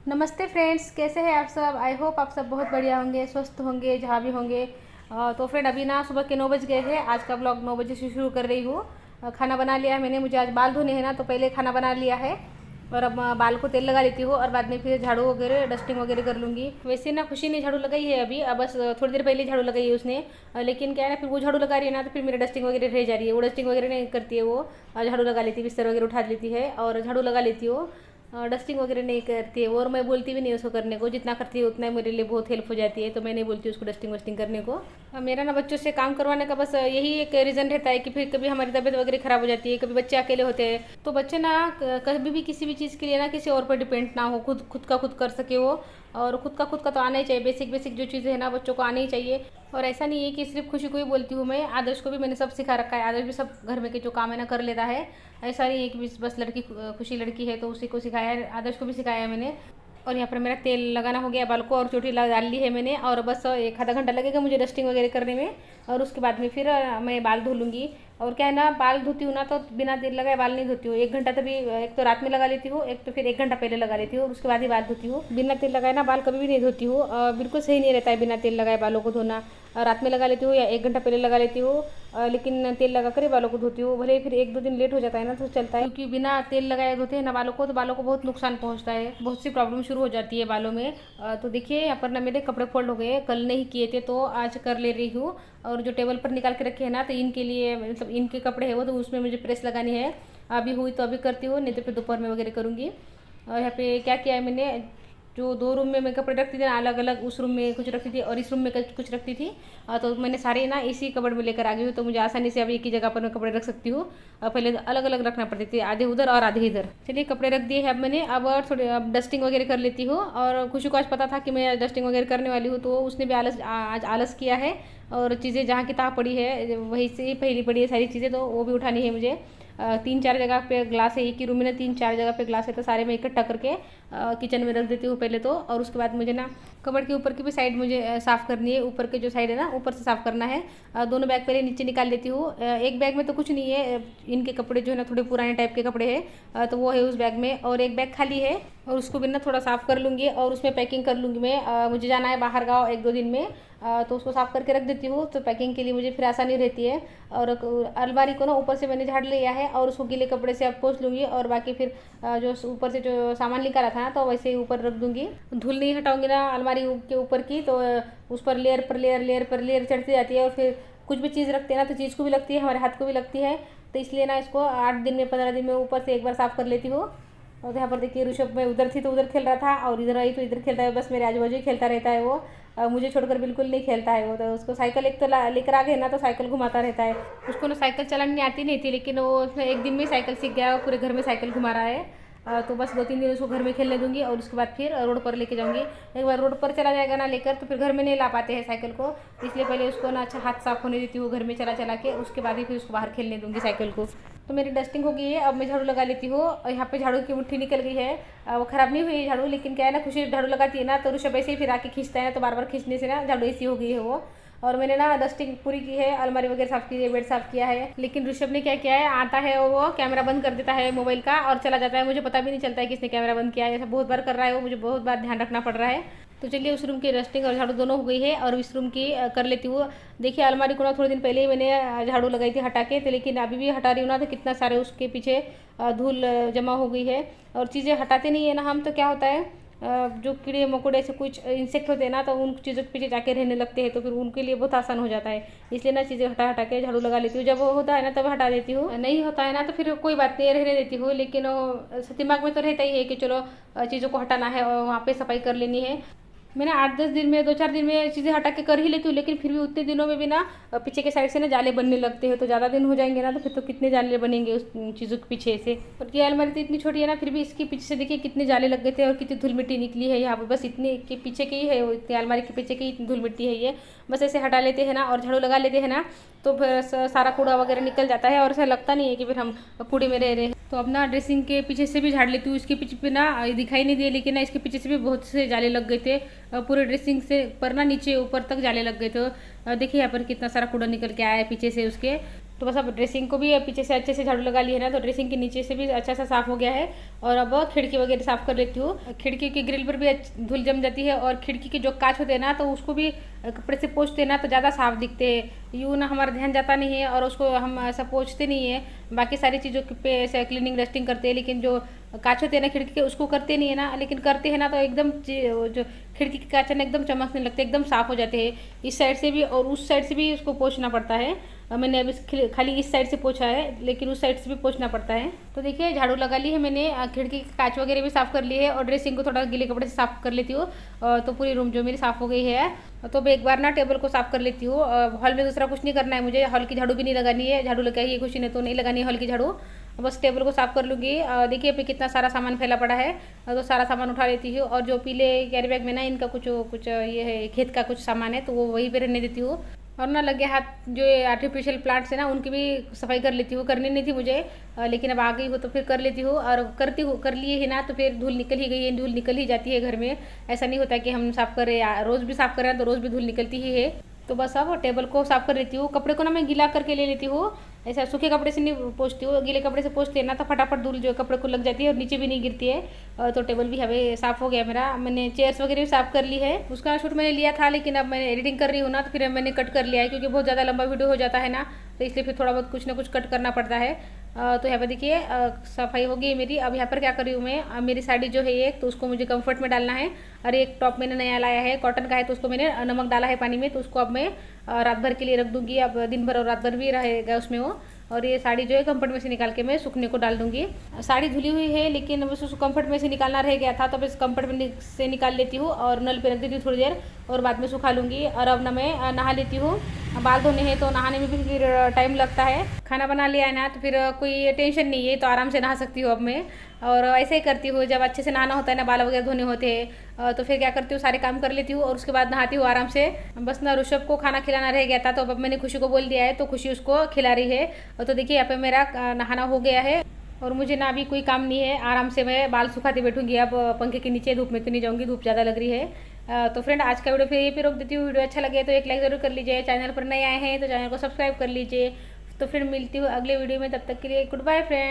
नमस्ते फ्रेंड्स, कैसे हैं आप सब। आई होप आप सब बहुत बढ़िया होंगे, स्वस्थ होंगे, जहाँ भी होंगे। तो फ्रेंड अभी ना सुबह के 9 बज गए हैं। आज का ब्लॉग 9 बजे से शुरू कर रही हूँ। खाना बना लिया है मैंने। मुझे आज बाल धोने हैं ना, तो पहले खाना बना लिया है और अब बाल को तेल लगा लेती हूँ और बाद में फिर झाड़ू वगैरह डस्टिंग वगैरह कर लूँगी। वैसे ना खुशी ने झाड़ू लगाई है अभी, अब बस थोड़ी देर पहले झाड़ू लगाई है उसने। लेकिन क्या है ना, फिर वो झाड़ू लगा रही है ना, तो फिर मेरी डस्टिंग वगैरह रह जा रही है। वो डस्टिंग वगैरह नहीं करती है, वो झाड़ू लगा लेती है, बिस्तर वगैरह उठा लेती है और झाड़ू लगा लेती हो। डस्टिंग वगैरह नहीं करती है और मैं बोलती भी नहीं उसको करने को। जितना करती है उतना मेरे लिए बहुत हेल्प हो जाती है, तो मैं नहीं बोलती उसको डस्टिंग वस्टिंग करने को। मेरा ना बच्चों से काम करवाने का बस यही एक रीज़न रहता है कि फिर कभी हमारी तबीयत वगैरह ख़राब हो जाती है, कभी बच्चे अकेले होते हैं, तो बच्चे ना कभी भी किसी भी चीज़ के लिए ना किसी और पर डिपेंड ना हो, खुद खुद का खुद कर सके वो। और खुद का तो आना ही चाहिए। बेसिक बेसिक जो चीज़ें हैं ना बच्चों को आनी ही चाहिए। और ऐसा नहीं है कि सिर्फ खुशी को ही बोलती हूँ मैं, आदर्श को भी मैंने सब सिखा रखा है। आदर्श भी सब घर में के जो काम है ना कर लेता है। ऐसा नहीं है कि बस लड़की खुशी लड़की है तो उसी को सिखाया है, आदर्श को भी सिखाया है मैंने। और यहाँ पर मेरा तेल लगाना हो गया बाल को और चोटी डाल ली है मैंने, और बस एक आधा घंटा लगेगा मुझे डस्टिंग वगैरह करने में। और उसके बाद में फिर मैं बाल धो लूँगी। और क्या है ना, बाल धोती हूँ ना तो बिना तेल लगाए बाल नहीं धोती हूँ। 1 घंटा तभी, एक तो रात में लगा लेती हूँ, एक तो फिर 1 घंटा पहले लगा लेती हूँ और उसके बाद ही बाल धोती हूँ। बिना तेल लगाए ना बाल कभी भी नहीं धोती हूँ। बिल्कुल सही नहीं रहता है बिना तेल लगाए बालों को धोना। रात में लगा लेती हूँ या 1 घंटा पहले लगा लेती हूँ, लेकिन तेल लगा कर ही बालों को धोती हूँ। भले फिर 1-2 दिन लेट हो जाता है ना तो चलता है, क्योंकि बिना तेल लगाए धोते हैं ना बालों को तो बालों को बहुत नुकसान पहुँचता है, बहुत सी प्रॉब्लम शुरू हो जाती है बालों में। तो देखिए यहाँ पर ना मेरे कपड़े फोल्ड हो गए, कल नहीं किए थे तो आज कर ले रही हूँ। और जो टेबल पर निकाल के रखे हैं ना, तो इनके लिए मतलब इनके कपड़े हैं वो, तो उसमें मुझे प्रेस लगानी है। अभी हुई तो अभी करती हूँ, नहीं तो फिर दोपहर में वगैरह करूँगी। और यहाँ पे क्या किया है मैंने, जो 2 रूम में मैं कपड़े रखती थी ना अलग अलग, उस रूम में कुछ रखती थी और इस रूम में कुछ रखती थी। तो मैंने सारे ना इसी कपड़ में लेकर आ गई हूँ, तो मुझे आसानी से अभी एक ही जगह पर मैं कपड़े रख सकती हूँ। पहले अलग अलग रखना पड़ती थी, आधे उधर और आधे इधर। चलिए कपड़े रख दिए हैं अब मैंने। अब और थोड़ी अब डस्टिंग वगैरह कर लेती हूँ। और खुशी को आज पता था कि मैं डस्टिंग वगैरह करने वाली हूँ, तो उसने भी आज आलस किया है। और चीज़ें जहाँ की तहाँ पड़ी है, वहीं से ही फैली पड़ी है सारी चीज़ें, तो वो भी उठानी है मुझे। 3-4 जगह पे ग्लास है, एक ही रूम में ना 3-4 जगह पे ग्लास है, तो सारे मैं इकट्ठा करके किचन में रख देती हूँ पहले तो। और उसके बाद मुझे ना कबर्ड के ऊपर की भी साइड मुझे साफ़ करनी है। ऊपर के जो साइड है ना ऊपर से साफ़ करना है। दोनों बैग पहले नीचे निकाल लेती हूँ। एक बैग में तो कुछ नहीं है, इनके कपड़े जो है ना थोड़े पुराने टाइप के कपड़े हैं, तो वो है उस बैग में। और एक बैग खाली है और उसको भी ना थोड़ा साफ़ कर लूँगी और उसमें पैकिंग कर लूँगी मैं। मुझे जाना है बाहर गाँव 1-2 दिन में, तो उसको साफ़ करके रख देती हूँ, तो पैकिंग के लिए मुझे फिर आसानी रहती है। और अलमारी को ना ऊपर से मैंने झाड़ लिया है और उसको गीले कपड़े से अब पोंछ लूँगी। और बाकी फिर जो ऊपर से जो सामान निकाला था ना, तो वैसे ही ऊपर रख दूँगी। धूल नहीं हटाऊँगी ना अलमारी के ऊपर की, तो उस पर लेयर पर लेयर लेयर पर लेयर चढ़ती जाती है। और फिर कुछ भी चीज़ रखते हैं ना तो चीज़ को भी लगती है, हमारे हाथ को भी लगती है। तो इसलिए ना इसको 8 दिन में 15 दिन में ऊपर से एक बार साफ़ कर लेती हूँ। और यहाँ पर देखिए ऋषभ, मैं उधर थी तो उधर खेल रहा था और इधर आई तो इधर खेलता है, बस मेरे आजू बाजू ही खेलता रहता है वो। मुझे छोड़कर बिल्कुल नहीं खेलता है वो। तो उसको साइकिल एक तो लेकर आ गए ना, तो साइकिल घुमाता रहता है। उसको ना साइकिल चलानी आती नहीं थी, लेकिन वो एक दिन में साइकिल सीख गया और पूरे घर में साइकिल घुमा रहा है। तो बस 2-3 दिन उसको घर में खेलने दूंगी और उसके बाद फिर रोड पर लेके जाऊंगी। एक बार रोड पर चला जाएगा ना लेकर, तो फिर घर में नहीं ला पाते हैं साइकिल को, इसलिए पहले उसको ना अच्छा हाथ साफ होने देती हूँ घर में चला चला के, उसके बाद ही फिर उसको बाहर खेलने दूंगी साइकिल को। तो मेरी डस्टिंग हो गई है, अब मैं झाड़ू लगा लेती हूँ। और यहाँ पे झाड़ू की मुट्ठी निकल गई है, वो ख़राब नहीं हुई है झाड़ू, लेकिन क्या है ना, खुशी झाड़ू लगाती है ना तो ऋषभ ऐसे ही फिर आके खींचता है ना, तो बार बार खींचने से ना झाड़ू ऐसी हो गई है वो। और मैंने ना डस्टिंग पूरी की है, अलमारी वगैरह साफ़ की है, बेड साफ़ किया है। लेकिन ऋषभ ने क्या किया है, आता है और वो कैमरा बंद कर देता है मोबाइल का और चला जाता है। मुझे पता भी नहीं चलता है कि इसने कैमरा बंद किया है। ऐसा बहुत बार कर रहा है वो, मुझे बहुत बार ध्यान रखना पड़ रहा है। तो चलिए उस रूम की डस्टिंग और झाड़ू दोनों हो गई है और इस रूम की कर लेती हूँ। देखिए अलमारी को ना थोड़े दिन पहले ही मैंने झाड़ू लगाई थी हटा के, तो लेकिन अभी भी हटा रही हूँ ना, तो कितना सारे उसके पीछे धूल जमा हो गई है। और चीज़ें हटाते नहीं है ना हम, तो क्या होता है, जो कीड़े मकोड़े से कुछ इंसेक्ट होते हैं ना, तो उन चीज़ों के पीछे जाके रहने लगते हैं, तो फिर उनके लिए बहुत आसान हो जाता है। इसलिए ना चीज़ें हटा हटा के झाड़ू लगा लेती हूँ। जब वो होता है ना तब हटा देती हूँ, नहीं होता है ना तो फिर कोई बात नहीं रहने देती हूँ। लेकिन दिमाग में तो रहता ही है कि चलो चीज़ों को हटाना है और वहाँ पे सफाई कर लेनी है। मैं ना 8-10 दिन में 2-4 दिन में चीज़ें हटा के कर ही लेती हूँ, लेकिन फिर भी उतने दिनों में भी ना पीछे के साइड से ना जाले बनने लगते हैं। तो ज़्यादा दिन हो जाएंगे ना, तो फिर तो कितने जाले बनेंगे उस चीज़ों के पीछे से। और ये अलमारी तो इतनी छोटी है ना, फिर भी इसके पीछे से देखिए कितने जाले लग गए थे और कितनी धूल मिट्टी निकली है यहाँ पर। बस इतने के पीछे की ही है वो, इतनी अलमारी के पीछे की इतनी धूल मिट्टी है ये। बस ऐसे हटा लेते हैं ना और झाड़ू लगा लेते हैं ना, तो फिर सारा कूड़ा वगैरह निकल जाता है और ऐसा लगता नहीं है कि फिर हम कूड़े में रह रहे हैं। तो अब ना ड्रेसिंग के पीछे से भी झाड़ लेती हूँ। इसके पीछे पे ना दिखाई नहीं दिए, लेकिन ना इसके पीछे से भी बहुत से जाले लग गए थे। पूरे ड्रेसिंग से पर ना नीचे ऊपर तक जाले लग गए थे। देखिए यहाँ पर कितना सारा कूड़ा निकल के आया है पीछे से उसके। तो बस अब ड्रेसिंग को भी पीछे से अच्छे से झाड़ू लगा लिया है ना, तो ड्रेसिंग के नीचे से भी अच्छा सा साफ़ हो गया है। और अब खिड़की वगैरह साफ़ कर लेती हूँ। खिड़की की ग्रिल पर भी धूल जम जाती है, और खिड़की के जो कांच होते हैं ना, तो उसको भी कपड़े से पोंछते हैं ना तो ज़्यादा साफ़ दिखते हैं। यूँ ना हमारा ध्यान जाता नहीं है और उसको हम ऐसा पोंछते नहीं है। बाकी सारी चीज़ों पे ऐसे क्लीनिंग डस्टिंग करते हैं, लेकिन जो कांच होते हैं ना खिड़की के, उसको करते नहीं है ना। लेकिन करते हैं ना तो एकदम जो खिड़की के कांच है ना एकदम चमकने लगते हैं, एकदम साफ़ हो जाते हैं। इस साइड से भी और उस साइड से भी उसको पोंछना पड़ता है। मैंने अभी खाली इस साइड से पोंछा है, लेकिन उस साइड से भी पोंछना पड़ता है। तो देखिए झाड़ू लगा ली है मैंने, खिड़की के कांच वगैरह भी साफ़ कर लिए है, और ड्रेसिंग को थोड़ा गीले कपड़े से साफ़ कर लेती हूँ। तो पूरी रूम जो मेरी साफ़ हो गई है। तो मैं एक बार ना टेबल को साफ़ कर लेती हूँ। हॉल में दूसरा कुछ नहीं करना है मुझे, हॉल की झाड़ू भी नहीं लगानी है। झाड़ू लगाई है खुशी ने तो नहीं लगानी है हॉल की झाड़ू, बस टेबल को साफ़ कर लूँगी। देखिए पे कितना सारा सामान फैला पड़ा है, तो सारा सामान उठा लेती हूँ। और जो पीले कैरी बैग में ना इनका कुछ ये है, खेत का कुछ सामान है, तो वो वहीं पे रहने देती हूँ। और ना लगे हाथ जो आर्टिफिशियल प्लांट्स है ना, उनकी भी सफाई कर लेती हूँ। करनी नहीं थी मुझे, लेकिन अब आ गई हो तो फिर कर लेती हूँ। और कर लिए है ना, तो फिर धूल निकल ही गई है, धूल निकल ही जाती है घर में। ऐसा नहीं होता कि हम साफ़ करें, रोज़ भी साफ़ करें तो रोज़ भी धूल निकलती ही है। तो बस अब टेबल को साफ़ कर लेती हूँ। कपड़े को ना मैं गीला करके ले लेती हूँ, ऐसा सूखे कपड़े से नहीं पोंछती हूँ। गीले कपड़े से पोंछते हैं ना तो फटाफट धूल जो कपड़े को लग जाती है और नीचे भी नहीं गिरती है। तो टेबल भी हमें साफ़ हो गया मेरा। मैंने चेयर्स वगैरह भी साफ़ कर ली है। उसका शूट मैंने लिया था, लेकिन अब मैं एडिटिंग कर रही हूँ ना, तो फिर मैंने कट कर लिया है, क्योंकि बहुत ज़्यादा लंबा वीडियो हो जाता है ना, तो इसलिए फिर थोड़ा बहुत कुछ ना कुछ कट करना पड़ता है। तो यहाँ पर देखिए सफाई हो गई मेरी। अब यहाँ पर क्या कर रही हूँ मैं, मेरी साड़ी जो है एक, तो उसको मुझे कंफर्ट में डालना है। और एक टॉप मैंने नया लाया है, कॉटन का है, तो उसको मैंने नमक डाला है पानी में, तो उसको अब मैं रात भर के लिए रख दूँगी। अब दिन भर और रात भर भी रहेगा उसमें वो। और ये साड़ी जो है कंफर्ट में से निकाल के मैं सूखने को डाल दूँगी। साड़ी धुली हुई है, लेकिन बस उसको कंफर्ट में से निकालना रह गया था, तो बस कंफर्ट में से निकाल लेती हूँ और नल पे रख देती हूँ थोड़ी देर, और बाद में सुखा लूँगी। और अब ना मैं नहा लेती हूँ। बाल धोने हैं तो नहाने में भी फिर टाइम लगता है। खाना बना लिया है ना, तो फिर कोई टेंशन नहीं है, तो आराम से नहा सकती हूँ अब मैं। और ऐसे ही करती हूँ, जब अच्छे से नहाना होता है ना, बाल वगैरह धोने होते हैं, तो फिर क्या करती हूँ, सारे काम कर लेती हूँ और उसके बाद नहाती हूँ आराम से। बस ना ऋषभ को खाना खिलाना रह गया था, तो अब मैंने खुशी को बोल दिया है, तो खुशी उसको खिला रही है। तो देखिए यहाँ पे मेरा नहाना हो गया है, और मुझे ना अभी कोई काम नहीं है, आराम से मैं बाल सुखाते बैठूंगी। अब पंखे के नीचे, धूप में तो नहीं जाऊँगी, धूप ज़्यादा लग रही है। तो फ्रेंड आज का वीडियो फिर यहीं पे रोक देती हूँ। वीडियो अच्छा लगे तो एक लाइक ज़रूर कर लीजिए। चैनल पर नए आए हैं तो चैनल को सब्सक्राइब कर लीजिए। तो फिर मिलती हूँ अगले वीडियो में, तब तक के लिए गुड बाय फ्रेंड।